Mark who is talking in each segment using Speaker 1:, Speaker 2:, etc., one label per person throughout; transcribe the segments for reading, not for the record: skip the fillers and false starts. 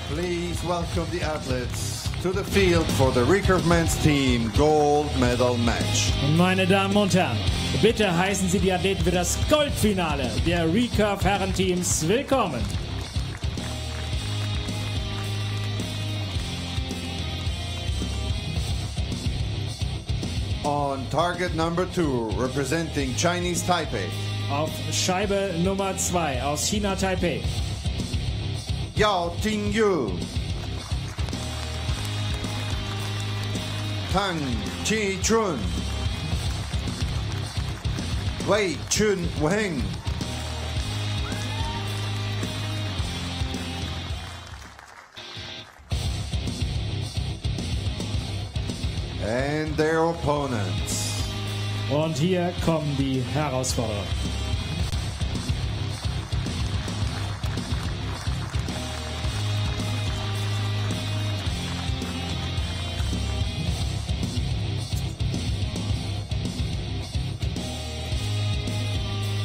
Speaker 1: Please welcome the athletes to the field for the Recurve men's team gold medal match.
Speaker 2: Meine Damen und Herren, bitte heißen Sie die Athleten für das Goldfinale der Recurve Herrenteams willkommen.
Speaker 1: On target number 2, representing Chinese Taipei.
Speaker 2: Auf Scheibe Nummer 2 aus China Taipei.
Speaker 1: Yao Tingyu. Tang Chi Chun. Wei Chun Weng. And their opponents.
Speaker 2: Und hier kommen die Herausforderer.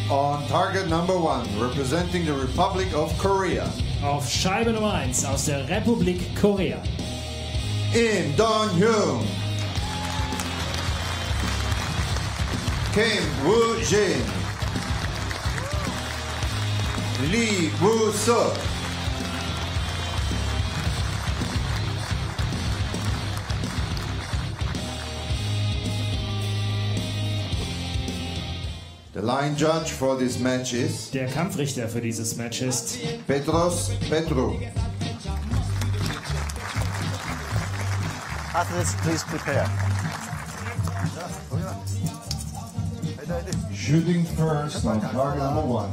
Speaker 1: On target number 1, representing the Republic of Korea.
Speaker 2: Auf Scheibe Nummer 1 aus der Republik Korea.
Speaker 1: Im Dong-hyun. Kim Woo-jin. Lee Woo-suk. The line judge for this match is
Speaker 2: Der Kampfrichter für dieses Match ist
Speaker 1: Petros Petru.
Speaker 3: Athletes, please prepare.
Speaker 1: Shooting first on target number 1,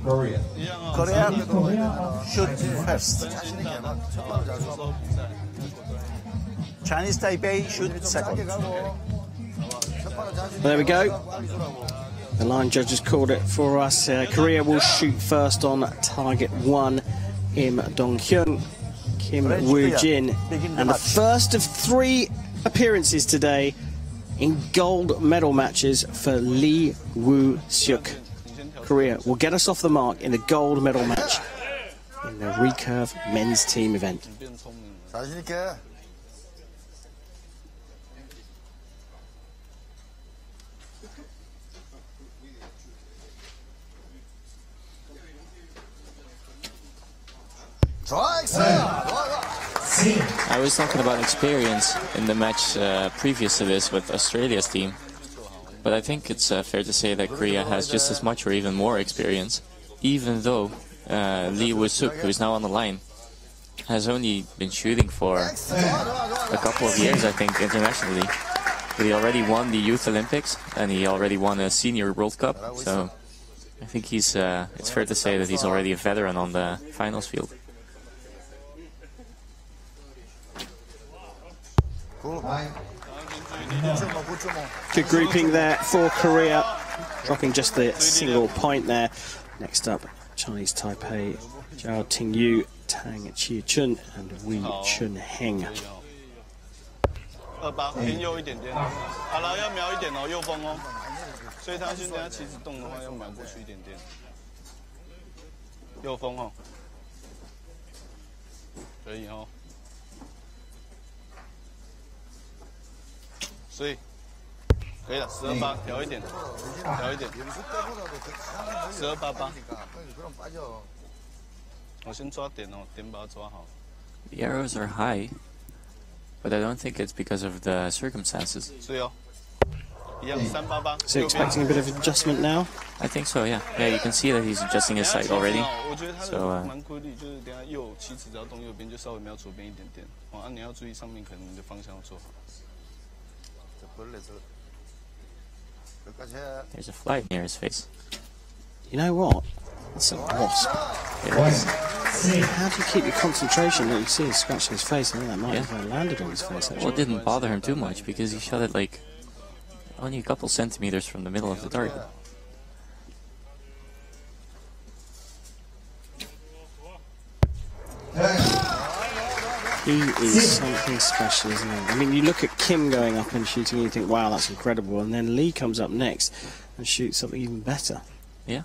Speaker 1: Korea.
Speaker 3: Korea, shoot first. Chinese Taipei, shoot second.
Speaker 4: There we go. The line judges called it for us. Korea will shoot first on target 1, Im Dong-hyun, Kim Woo-jin, and the first of 3 appearances today in gold medal matches for Lee Woo-suk. Korea will get us off the mark in the gold medal match in the Recurve men's team event.
Speaker 5: I was talking about experience in the match previous to this with Australia's team, but I think it's fair to say that Korea has just as much or even more experience, even though Lee Woo-suk, who is now on the line, has only been shooting for a couple of years, I think, internationally. But he already won the Youth Olympics and he already won a Senior World Cup, so I think he's it's fair to say that he's already a veteran on the finals field.
Speaker 4: Good grouping there for Korea, dropping just the single point there. Next up, Chinese Taipei, Zhao Tingyu, Tang Chi Chun, and Wei Chun Heng.
Speaker 5: The arrows are high, but I don't think it's because of the circumstances.
Speaker 4: So expecting a bit of adjustment now?
Speaker 5: I think so, yeah. Yeah, you can see that he's adjusting his sight already. So, there's a fly near his face.
Speaker 4: You know what? That's a wasp. How do you keep your concentration? You see him scratching his face. I think that might have landed on his face, actually.
Speaker 5: Well, it didn't bother him too much because he shot it like only a couple centimeters from the middle of the target.
Speaker 4: He is something special, isn't he? I mean, you look at Kim going up and shooting and you think, wow, that's incredible. And then Lee comes up next and shoots something even better.
Speaker 5: Yeah.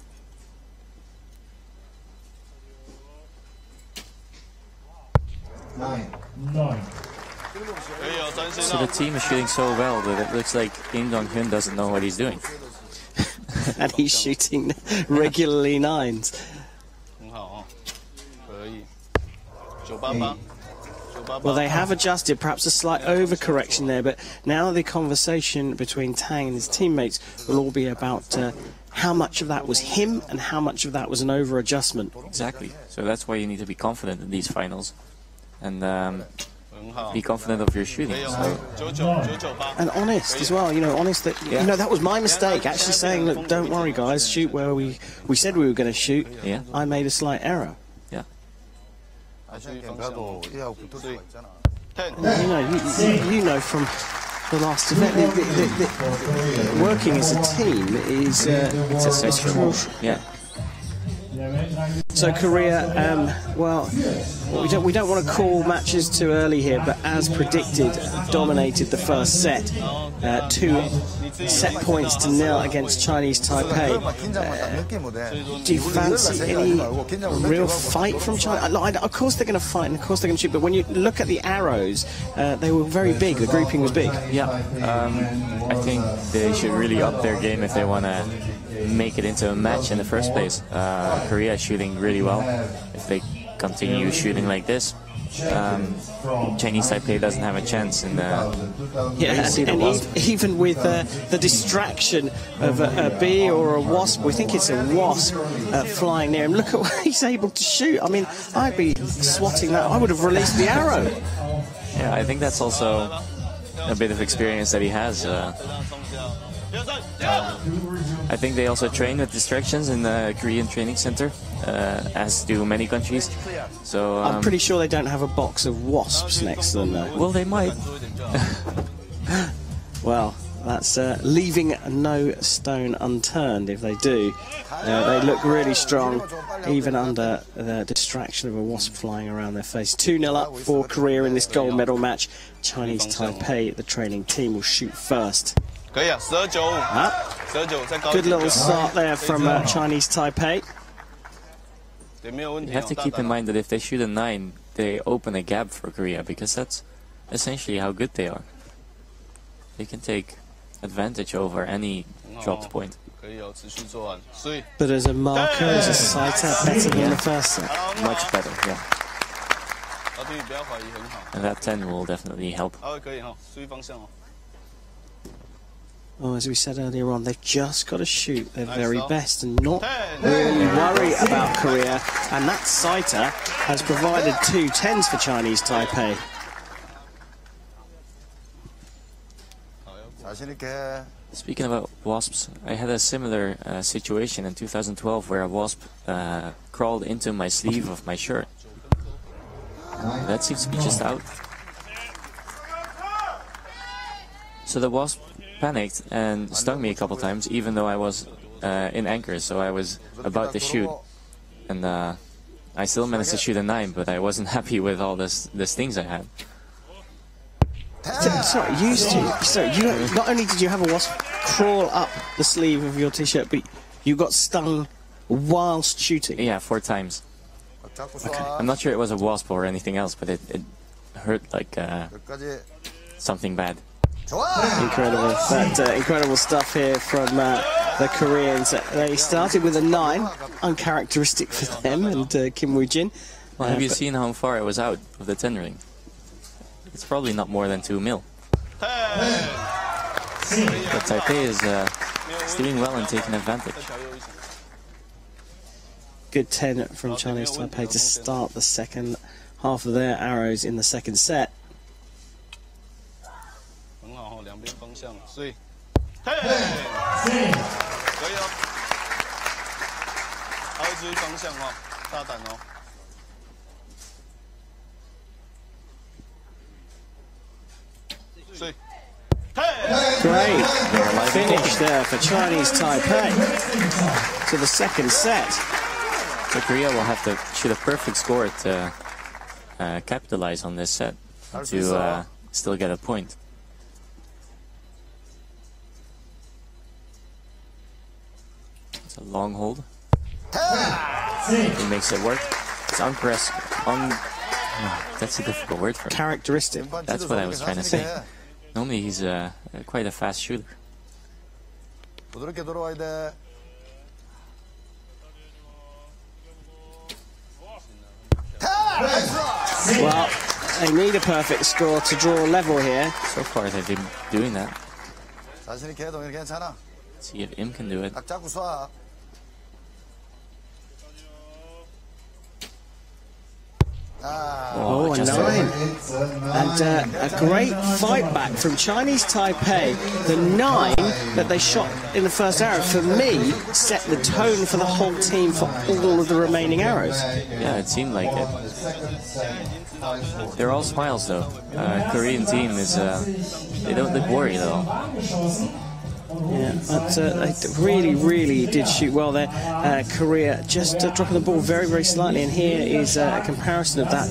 Speaker 5: So the team is shooting so well that it looks like Kim Dong-hyun doesn't know what he's doing.
Speaker 4: And he's shooting regularly 9s. Well, they have adjusted, perhaps a slight overcorrection there, but now the conversation between Tang and his teammates will all be about how much of that was him and how much of that was an over-adjustment.
Speaker 5: Exactly. So that's why you need to be confident in these finals. And be confident of your shooting. So.
Speaker 4: And honest as well, you know, honest that, you know, that was my mistake, actually saying, look, don't worry guys, shoot where we said we were going to shoot.
Speaker 5: Yeah.
Speaker 4: I made a slight error.
Speaker 5: Yeah.
Speaker 4: You know from the last event, the working as a team is
Speaker 5: essential. Yeah.
Speaker 4: So Korea, well, we don't want to call matches too early here, but as predicted, dominated the first set. 2 set points to 0 against Chinese Taipei. Do you fancy any real fight from China? Of course they're going to fight, and of course they're going to shoot, but when you look at the arrows, they were very big. The grouping was big.
Speaker 5: Yeah, I think they should really up their game if they want to make it into a match in the first place. Korea is shooting really well. If they continue shooting like this, Chinese Taipei doesn't have a chance. And
Speaker 4: even with the distraction of a bee or a wasp, we think it's a wasp flying near him. Look at what he's able to shoot. I mean, I'd be swatting that. I would have released the arrow.
Speaker 5: Yeah, I think that's also a bit of experience that he has. I think they also train with distractions in the Korean training center, as do many countries. So
Speaker 4: I'm pretty sure they don't have a box of wasps next to them, though.
Speaker 5: Well, they might.
Speaker 4: Well, that's leaving no stone unturned if they do. They look really strong, even under the distraction of a wasp flying around their face. 2-0 up for Korea in this gold medal match. Chinese Taipei, the training team, will shoot first. Good little start there from Chinese Taipei.
Speaker 5: You have to keep in mind that if they shoot a 9, they open a gap for Korea, because that's essentially how good they are. They can take advantage over any dropped point.
Speaker 4: But as a marker, as a sighter, better than the first set.
Speaker 5: Much better, yeah. And that 10 will definitely help.
Speaker 4: Oh, as we said earlier on, they've just got to shoot their very best and not really worry about Korea. And that sighter has provided 2 10s for Chinese Taipei.
Speaker 5: Speaking about wasps, I had a similar situation in 2012 where a wasp crawled into my sleeve of my shirt. That seems to be just out. So the wasp panicked and stung me a couple times, even though I was in anchor, so I was about to shoot. And I still managed to shoot a 9, but I wasn't happy with all the stings I had.
Speaker 4: Sorry, you not only did you have a wasp crawl up the sleeve of your t-shirt, but you got stung whilst shooting.
Speaker 5: Yeah, 4 times. Okay. I'm not sure it was a wasp or anything else, but it hurt like something bad.
Speaker 4: Incredible. That incredible stuff here from the Koreans. They started with a 9, uncharacteristic for them, and Kim Woo-jin.
Speaker 5: Well, have you seen how far it was out of the 10 ring? It's probably not more than 2 mil. But Taipei is doing well and taking advantage.
Speaker 4: Good 10 from Chinese Taipei to start the second half of their arrows in the second set. Great finish there for Chinese Taipei to the second set.
Speaker 5: So Korea will have to shoot a perfect score to capitalize on this set to still get a point. It's a long hold. He makes it work. It's That's a difficult word for him.
Speaker 4: Characteristic.
Speaker 5: That's what I was trying to say. Normally he's quite a fast shooter.
Speaker 3: 부드럽게 돌아와야 돼.
Speaker 4: Well, they need a perfect score to draw level here.
Speaker 5: So far they've been doing that.
Speaker 3: 자신 있게 해, 동현 괜찮아.
Speaker 5: See if Im can do it.
Speaker 3: 딱 잡고 쏴.
Speaker 4: Oh, a 9. And a great fight back from Chinese Taipei. The 9 that they shot in the first arrow, for me, set the tone for the whole team for all of the remaining arrows.
Speaker 5: Yeah, it seemed like it. They're all smiles though. Korean team is, they don't look worried at all.
Speaker 4: Yeah, but they really did shoot well there. Korea just dropping the ball very slightly, and here is a comparison of that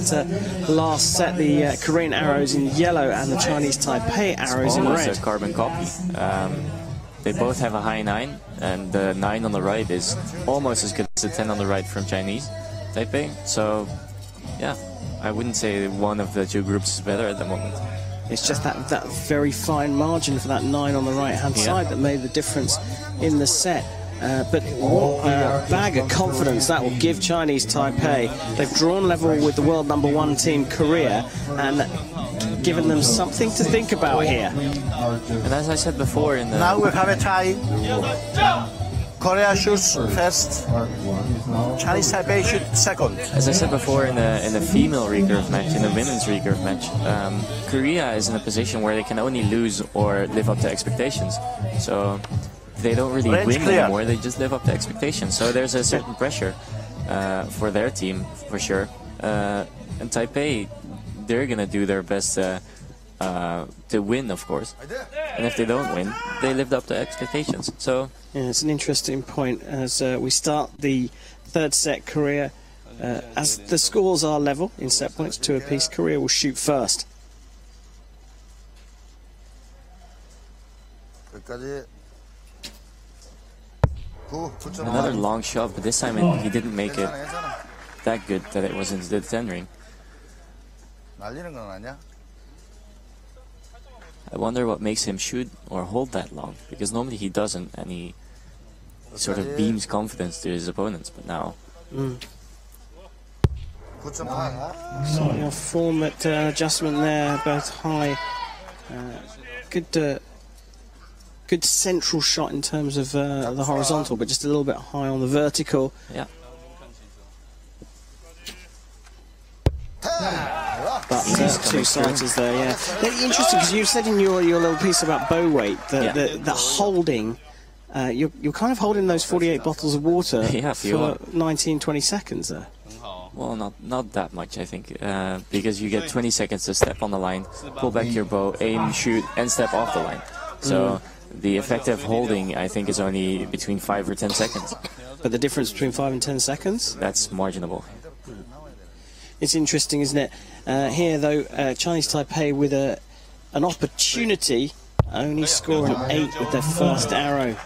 Speaker 4: last set, the Korean arrows in yellow and the Chinese Taipei arrows in red.
Speaker 5: Almost a carbon copy. They both have a high 9, and the 9 on the right is almost as good as the 10 on the right from Chinese Taipei. So, yeah, I wouldn't say one of the two groups is better at the moment.
Speaker 4: It's just that very fine margin for that 9 on the right-hand side that made the difference in the set. But what a bag of confidence that will give Chinese Taipei. They've drawn level with the world #1 team, Korea, and given them something to think about here.
Speaker 5: And as I said before in the...
Speaker 3: Now we have a tie. Korea shoots first. Chinese Taipei shoots second.
Speaker 5: As I said before in the female recurve match, in the women's recurve match, Korea is in a position where they can only lose or live up to expectations. So they don't really win anymore, they just live up to expectations. So there's a certain pressure for their team, for sure. And Taipei, they're going to do their best to win, of course. And if they don't win, they lived up to expectations. So
Speaker 4: yeah, it's an interesting point as we start the third set. Korea, as the scores are level in set points, 2 apiece, Korea will shoot first.
Speaker 5: another long shot, but this time he didn't make it that good that it was into the 10 ring. I wonder what makes him shoot or hold that long, because normally he doesn't, and he sort of beams confidence to his opponents, but now...
Speaker 4: Slightly off form, but adjustment there, both high. Good central shot in terms of the horizontal, but just a little bit high on the vertical.
Speaker 5: Yeah.
Speaker 4: But two-sighters there, yeah. Interesting, because you said in your little piece about bow weight that the holding, you're kind of holding those 48 bottles of water for 19-20 seconds there.
Speaker 5: Well, not that much, I think, because you get 20 seconds to step on the line, pull back your bow, aim, shoot, and step off the line. So the effective holding, I think, is only between 5 or 10 seconds.
Speaker 4: But the difference between 5 and 10 seconds?
Speaker 5: That's marginable.
Speaker 4: It's interesting, isn't it? Here, though, Chinese Taipei with an opportunity, only scoring 8 with their first arrow.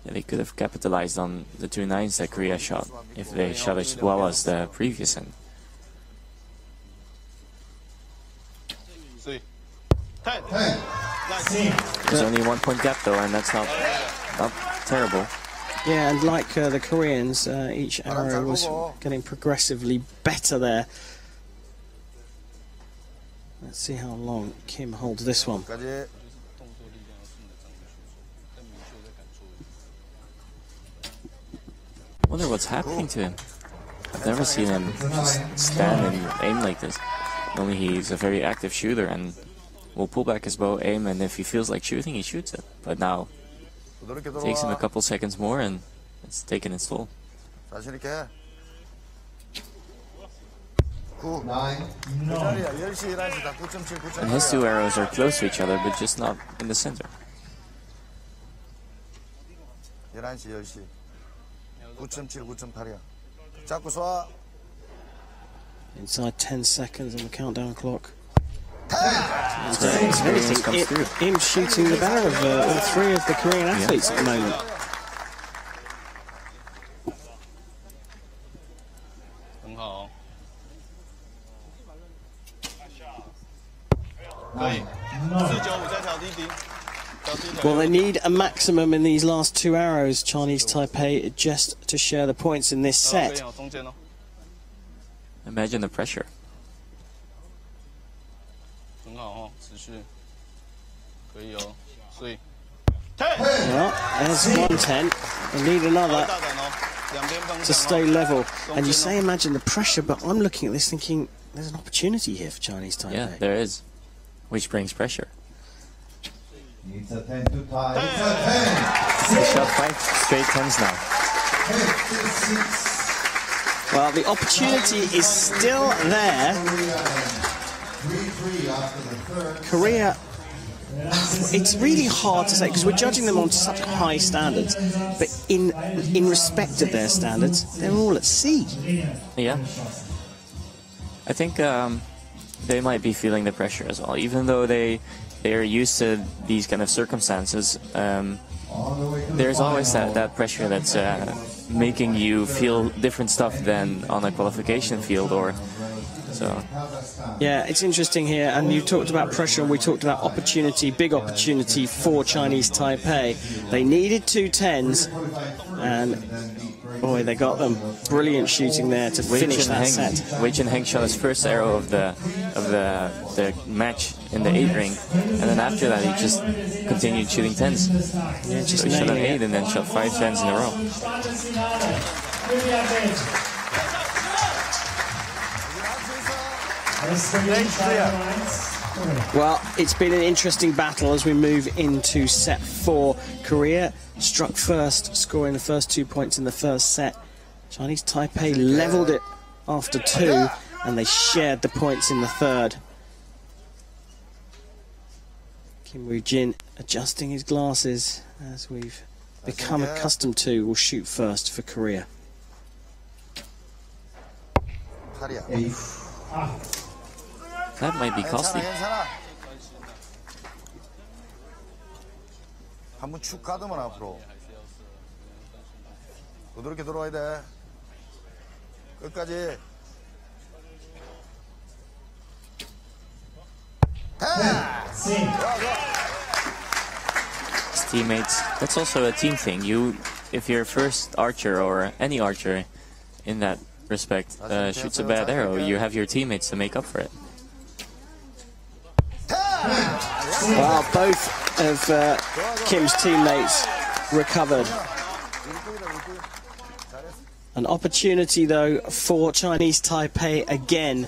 Speaker 5: Yeah, they could have capitalized on the 2 9s that Korea shot if they shot as well as the previous end. There's only a 1-point gap though, and that's not terrible.
Speaker 4: Yeah, and like the Koreans, each arrow was getting progressively better there. Let's see how long Kim holds this one.
Speaker 5: I wonder what's happening to him. I've never seen him just stand and aim like this. Normally he's a very active shooter and will pull back his bow, aim, and if he feels like shooting, he shoots it. But now, it takes him a couple seconds more and it's taken its toll.
Speaker 1: And
Speaker 5: his 2 arrows are close to each other, but just not in the center.
Speaker 3: 11시, 10시. 9.7, 9.8이야. 잡고 쏴.
Speaker 4: Inside 10 seconds on the countdown clock. Him shooting the better of all 3 of the Korean athletes at the moment. Well, they need a maximum in these last 2 arrows, Chinese Taipei, just to share the points in this set.
Speaker 5: Imagine the pressure.
Speaker 4: Well, there's 110. They need another to stay level. And you say imagine the pressure, but I'm looking at this thinking there's an opportunity here for Chinese Taipei.
Speaker 5: Yeah, there is, which brings pressure.
Speaker 1: It's a 10 to tie. It's a 10.
Speaker 5: They shot 5 straight 10s now.
Speaker 4: Well, the opportunity is still there. Korea, it's really hard to say because we're judging them on such high standards, but in respect of their standards, they're all at sea.
Speaker 5: Yeah. I think they might be feeling the pressure as well, even though they are used to these kind of circumstances. There's always that pressure that's making you feel different stuff than on a qualification field or so.
Speaker 4: Yeah, it's interesting here, and you talked about pressure and we talked about opportunity, big opportunity for Chinese Taipei. They needed 2 10s, and boy, they got them. Brilliant shooting there to finish that set.
Speaker 5: Wei Chien-heng shot his first arrow of the match in the 8 ring, and then after that he just continued shooting 10s.
Speaker 4: Yeah, just
Speaker 5: so he shot an 8 and then shot 5 10s in a row.
Speaker 4: Well, it's been an interesting battle as we move into set 4. Korea struck first, scoring the first 2 points in the first set. Chinese Taipei leveled it after 2, and they shared the points in the third. Kim Woo-jin adjusting his glasses as we've become accustomed to. Will shoot first for Korea.
Speaker 5: That might be costly.
Speaker 3: 한번 축 가더만 앞으로. 부드럽게 들어와야 돼. 끝까지.
Speaker 5: His teammates, that's also a team thing. If your first archer or any archer in that respect shoots a bad arrow, you have your teammates to make up for it.
Speaker 4: Well, both of Kim's teammates recovered. An opportunity, though, for Chinese Taipei again.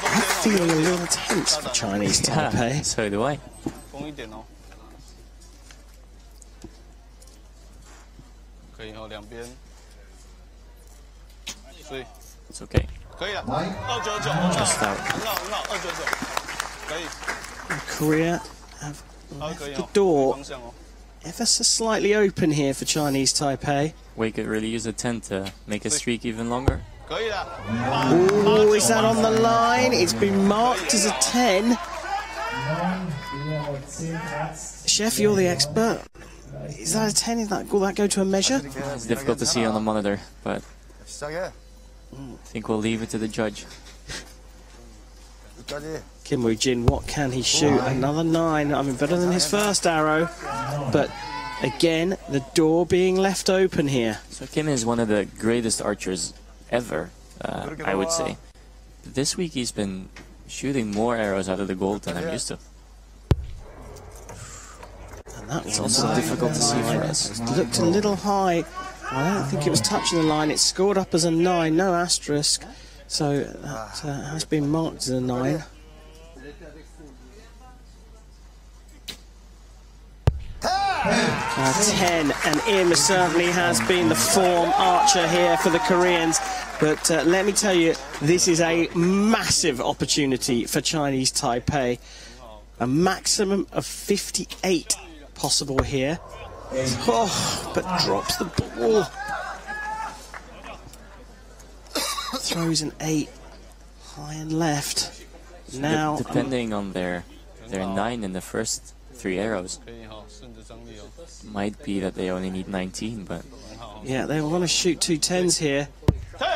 Speaker 4: I'm feeling a little tense for Chinese Taipei.
Speaker 5: Yeah, so do I. It's okay. Just out.
Speaker 4: Korea have left the door ever so slightly open here for Chinese Taipei.
Speaker 5: Wei could really use a 10 to make a streak even longer.
Speaker 4: Oh, is that on the line? It's been marked as a 10. Chef, you're the expert. Is that a 10? Will that go to a measure?
Speaker 5: It's difficult to see on the monitor, but I think we'll leave it to the judge.
Speaker 4: Kim Woo-jin, what can he shoot? Another 9. I mean, better than his first arrow. But again, the door being left open here.
Speaker 5: So Kim is one of the greatest archers ever, I would say. But this week he's been shooting more arrows out of the gold than I'm used to.
Speaker 4: And that was
Speaker 5: also difficult to see for us.
Speaker 4: It looked a little high. I don't think it was touching the line. It scored up as a 9, no asterisk. So that has been marked as a 9. A 10, and Im certainly has been the form archer here for the Koreans. But let me tell you, this is a massive opportunity for Chinese Taipei. A maximum of 58 possible here. Oh, but drops the ball. Throws an 8 high and left. Now,
Speaker 5: depending on their 9 in the first 3 arrows. Might be that they only need 19, but...
Speaker 4: Yeah, they want to shoot 2 10s here.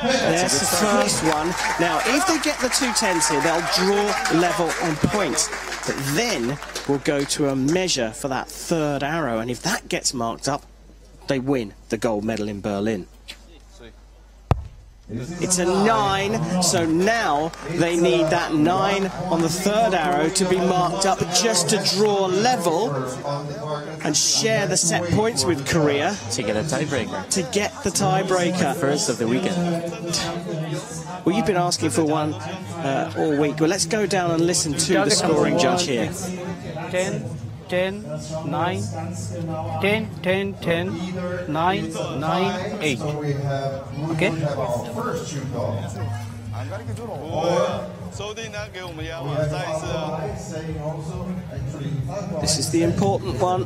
Speaker 4: There's the first one. Now, if they get the 2 10s here, they'll draw level on points. But then we'll go to a measure for that 3rd arrow, and if that gets marked up, they win the gold medal in Berlin. It's a 9, so now they need that 9 on the 3rd arrow to be marked up just to draw level and share the set points with Korea.
Speaker 5: To get a tiebreaker.
Speaker 4: To get the tiebreaker.
Speaker 5: First of the weekend.
Speaker 4: Well, you've been asking for one all week. Well, let's go down and listen to the scoring judge here.
Speaker 6: 10, 10, 9, 10, 10, 10, 9, 9, 8. Okay?
Speaker 4: This is the important one.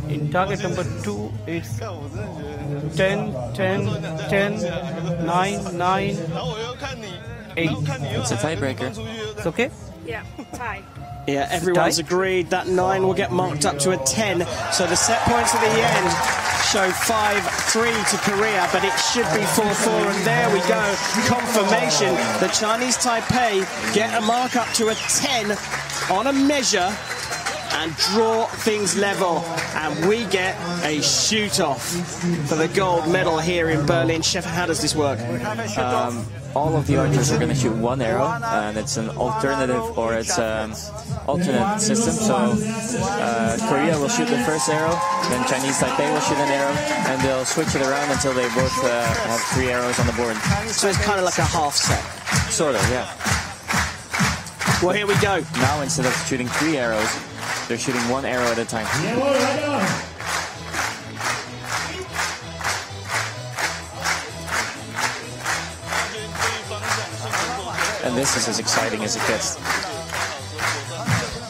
Speaker 6: In target number 2, it's 10, 10, 10, 9, 9, 8.
Speaker 5: It's a tiebreaker.
Speaker 6: It's okay?
Speaker 7: Yeah, tie.
Speaker 4: Yeah, everyone's agreed that 9 will get marked up to a 10. So the set points at the end show 5-3 to Korea, but it should be 4-4. And there we go, confirmation. The Chinese Taipei get a mark up to a 10 on a measure and draw things level, and we get a shoot-off for the gold medal here in Berlin. Chef, how does this work?
Speaker 5: All of the archers are going to shoot 1 arrow, and it's an alternative, or it's alternate system. So Korea will shoot the first arrow, then Chinese Taipei will shoot an arrow, and they'll switch it around until they both have 3 arrows on the board.
Speaker 4: So it's kind of like a half set.
Speaker 5: Sort of, yeah.
Speaker 4: Well, here we go.
Speaker 5: Now instead of shooting 3 arrows, they're shooting 1 arrow at a time. And this is as exciting as it gets.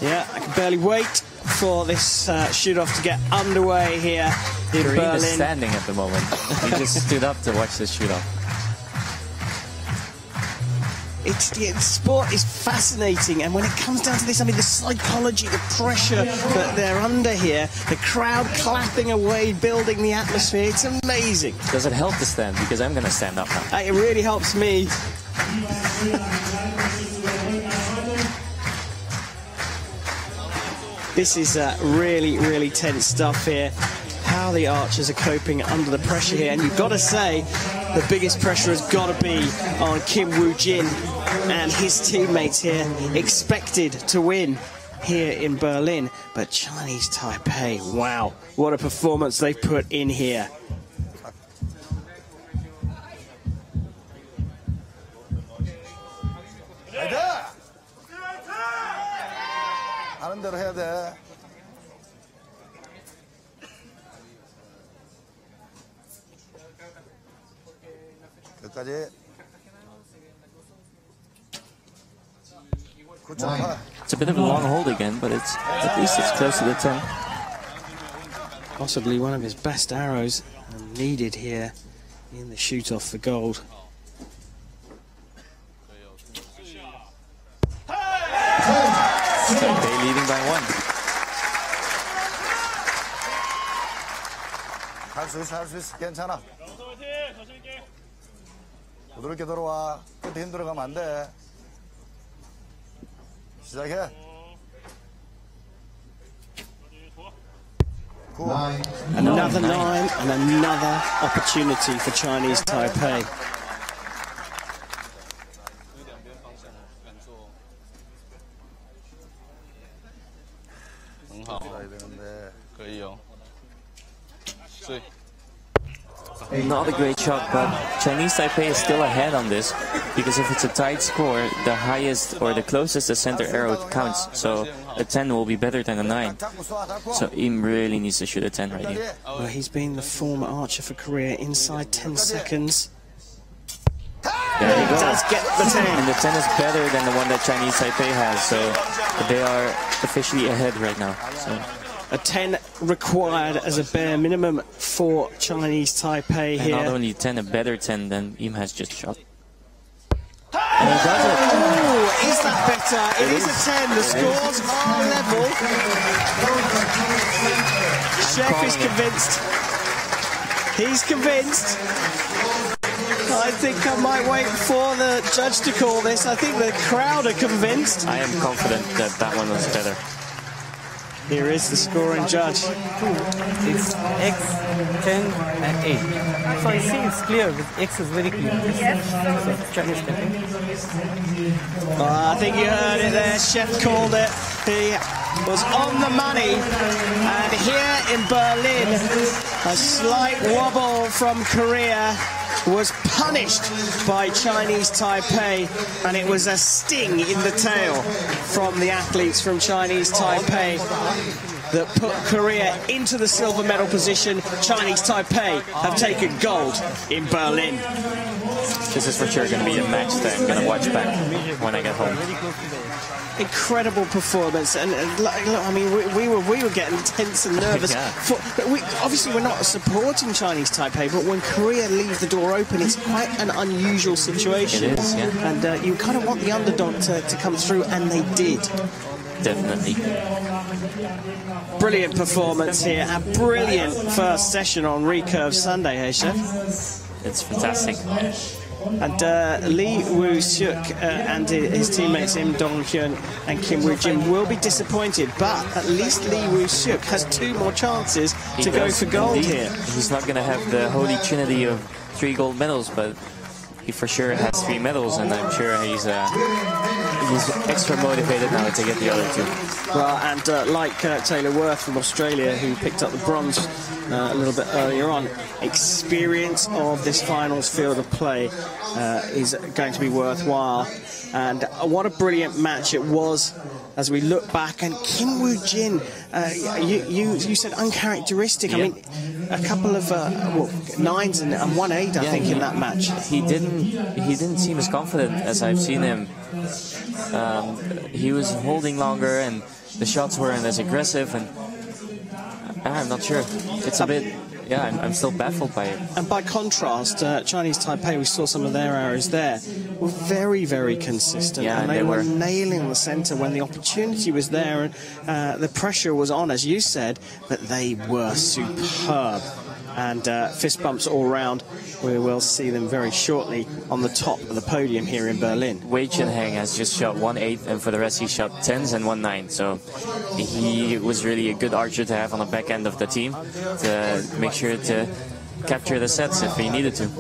Speaker 4: Yeah, I can barely wait for this shoot-off to get underway here in
Speaker 5: Kareem
Speaker 4: Berlin.
Speaker 5: is standing at the moment. He just stood up to watch this shoot-off.
Speaker 4: The sport is fascinating, and when it comes down to this, I mean, the psychology, the pressure that they're under here, the crowd clapping away, building the atmosphere, it's amazing.
Speaker 5: Does it help to stand? Because I'm going to stand up now.
Speaker 4: It really helps me. This is really, really tense stuff here. How the archers are coping under the pressure here, and you've got to say the biggest pressure has got to be on Kim Woo-jin and his teammates here, expected to win here in Berlin. But Chinese Taipei, wow, what a performance they've put in here.
Speaker 5: It's a bit of a long hold again, but at least it's close to the 10.
Speaker 4: Possibly one of his best arrows needed here in the shoot-off for gold.
Speaker 5: Taipei leading by 1.
Speaker 3: 할 수 있어, 괜찮아. 부드럽게 들어와. 끝에 힘들어가면 안 돼. 시작해.
Speaker 4: Another 9 and another opportunity for Chinese Taipei.
Speaker 5: Not a great shot, but Chinese Taipei is still ahead on this, because if it's a tight score, the highest or the closest to center arrow counts. So a 10 will be better than a 9. So Im really needs to shoot a 10 right here.
Speaker 4: Well, he's been the former archer for Korea inside 10 seconds.
Speaker 5: There you go.
Speaker 4: Does get the 10.
Speaker 5: And the 10 is better than the one that Chinese Taipei has, so they are officially ahead right now. So
Speaker 4: A 10 required as a bare minimum for Chinese Taipei here.
Speaker 5: And not only 10, a better 10 than Im has just shot.
Speaker 4: And he does it. Oh, is that better? It is a 10. The scores are level. Chef is convinced. He's convinced. I think I might wait for the judge to call this. I think the crowd are convinced.
Speaker 5: I am confident that that one was better.
Speaker 4: Here is the scoring judge.
Speaker 6: It's X, 10 and 8. So I see it's clear. X is very clear. So Chinese Taipei.
Speaker 4: I think you heard it there. Chef called it. He was on the money. And here in Berlin, a slight wobble from Korea was punished by Chinese Taipei, and it was a sting in the tail from the athletes from Chinese Taipei that put Korea into the silver medal position. Chinese Taipei have taken gold in Berlin.
Speaker 5: This is for sure going to be a match that I'm going to watch back when I get home.
Speaker 4: Incredible performance, and look, I mean, we were getting tense and nervous.
Speaker 5: Yeah.
Speaker 4: Obviously, we're not supporting Chinese Taipei, but when Korea leave the door open, it's quite an unusual situation.
Speaker 5: It is, yeah.
Speaker 4: And you kind of want the underdog to come through, and they did.
Speaker 5: Definitely.
Speaker 4: Brilliant performance here. A brilliant first session on Recurve Sunday, hey, Chef?
Speaker 5: It's fantastic.
Speaker 4: And Lee Woo-seok and his teammates Im Dong-hyun and Kim Woo-jin will be disappointed, but at least Lee Woo-seok has 2 more chances to go for gold here.
Speaker 5: He's not going to have the holy trinity of 3 gold medals, but he for sure has 3 medals, and I'm sure he's extra motivated now to get the other 2.
Speaker 4: Well, and like Taylor Worth from Australia, who picked up the bronze a little bit earlier on, experience of this finals field of play is going to be worthwhile. And what a brilliant match it was as we look back. And Kim Woo-jin, you said uncharacteristic. Yeah. I mean, a couple of 9s and 1 8, I think, in that match.
Speaker 5: He didn't seem as confident as I've seen him. He was holding longer, and the shots weren't as aggressive, and I'm not sure. It's a bit, yeah, I'm still baffled by it.
Speaker 4: And by contrast, Chinese Taipei, we saw some of their errors there, were very, very consistent.
Speaker 5: Yeah,
Speaker 4: and they were nailing the centre when the opportunity was there, and the pressure was on, as you said, but they were superb. And fist bumps all round. We will see them very shortly on the top of the podium here in Berlin.
Speaker 5: Wei Chien-heng has just shot 1 8, and for the rest he shot 10s and 1 9. So he was really a good archer to have on the back end of the team to make sure to capture the sets if he needed to.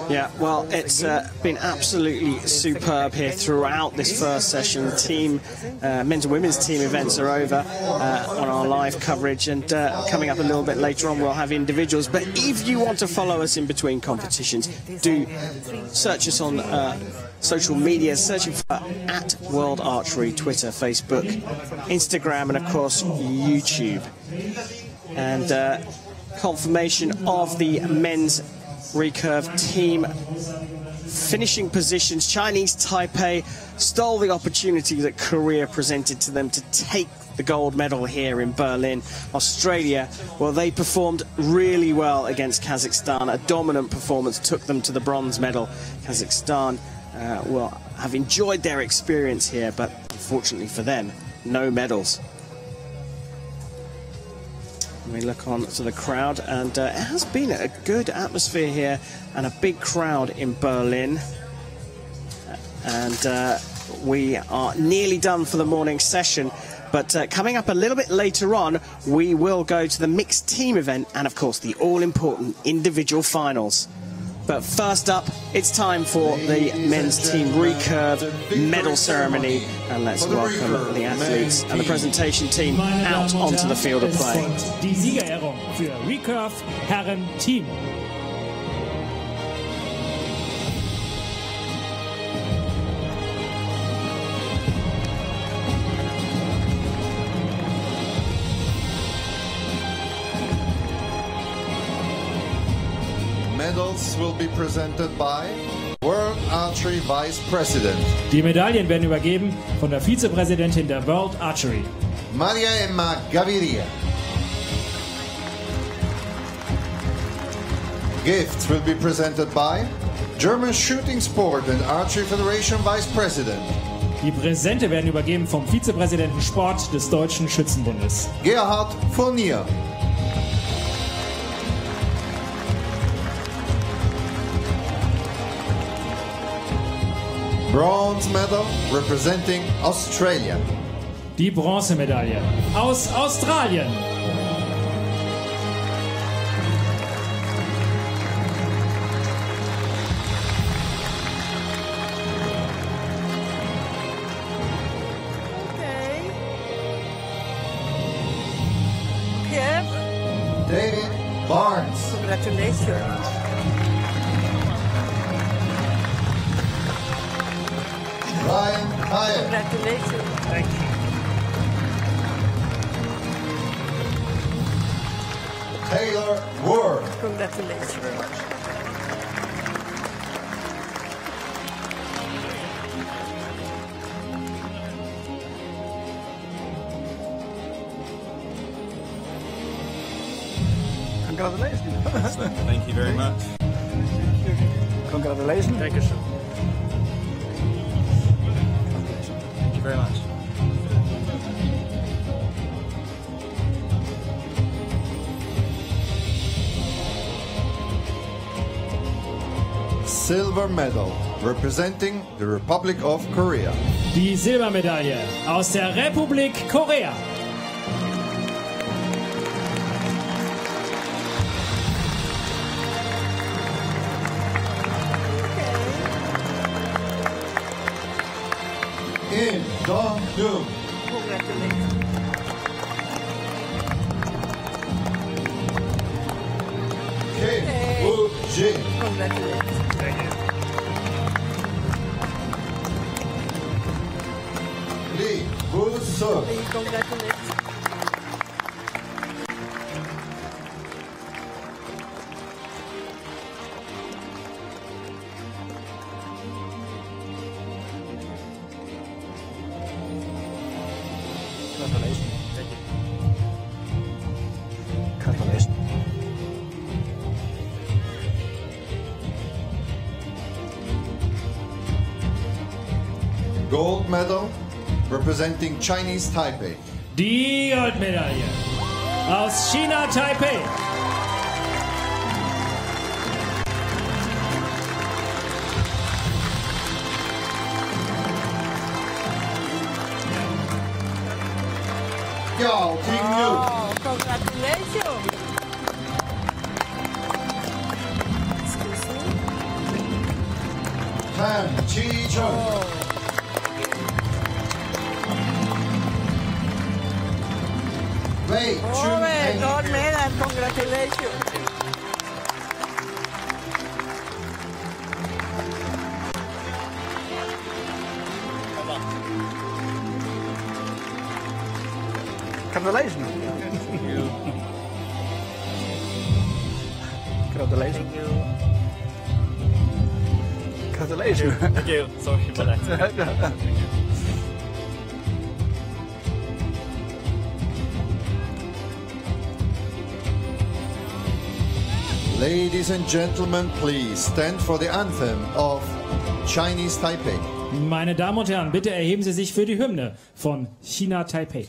Speaker 4: Yeah, well, it's been absolutely superb here throughout this first session. The team, men's and women's team events are over on our live coverage, and coming up a little bit later on we'll have individuals. But if you want to follow us in between competitions, do search us on social media, searching for @WorldArchery, Twitter, Facebook, Instagram, and of course YouTube. And confirmation of the men's Recurve team finishing positions. Chinese Taipei stole the opportunity that Korea presented to them to take the gold medal here in Berlin. Australia, well, they performed really well against Kazakhstan. A dominant performance took them to the bronze medal. Kazakhstan will have enjoyed their experience here, but unfortunately for them, no medals. We look on to the crowd, and it has been a good atmosphere here and a big crowd in Berlin. And we are nearly done for the morning session, but coming up a little bit later on, we will go to the mixed team event and, of course, the all-important individual finals. But first up, it's time for the men's team Recurve medal ceremony. And let's welcome the athletes and the presentation team out onto the field of play.
Speaker 2: Die Siegerehrung für Recurve Herren Team.
Speaker 1: Medals will be presented by World Archery Vice President.
Speaker 2: Die Medaillen werden übergeben von der Vizepräsidentin der World Archery.
Speaker 1: Maria Emma Gaviria. Gifts will be presented by German Shooting Sport and Archery Federation Vice President
Speaker 2: Die Präsente werden übergeben vom Vizepräsidenten Sport des Deutschen Schützenbundes.
Speaker 1: Gerhard Fournier. Bronze medal representing Australia.
Speaker 2: Die Bronzemedaille aus Australien.
Speaker 1: David Barnes.
Speaker 7: Congratulations.
Speaker 1: Ryan Hyatt.
Speaker 7: Congratulations.
Speaker 2: Thank you.
Speaker 1: Taylor Ward.
Speaker 7: Congratulations.
Speaker 8: Congratulations. Thank you very much.
Speaker 3: Congratulations.
Speaker 2: Dankeschön.
Speaker 8: Thank you very much.
Speaker 1: Silver medal representing the Republic of Korea.
Speaker 2: Die Silbermedaille aus der Republik Korea.
Speaker 1: In Dong-Hyun.
Speaker 7: Congratulations.
Speaker 1: Kim Woo-jin.
Speaker 7: Congratulations.
Speaker 1: Lee Woo-suk.
Speaker 7: Congratulations.
Speaker 3: Congratulations.
Speaker 1: Gold medal representing Chinese Taipei.
Speaker 2: Die Goldmedaille aus China Taipei.
Speaker 1: Yao Ting-yu.
Speaker 7: Oh, congratulations. Excuse me.
Speaker 1: Han Chi-chung. Wei
Speaker 7: Oh,
Speaker 1: Chun-heng.
Speaker 7: gold medal. Congratulations.
Speaker 3: Congratulations. Congratulations. Congratulations.
Speaker 8: Thank you. Sorry for that.
Speaker 1: Ladies and gentlemen, please stand for the anthem of Chinese Taipei.
Speaker 2: Meine Damen und Herren, bitte erheben Sie sich für die Hymne von China Taipei.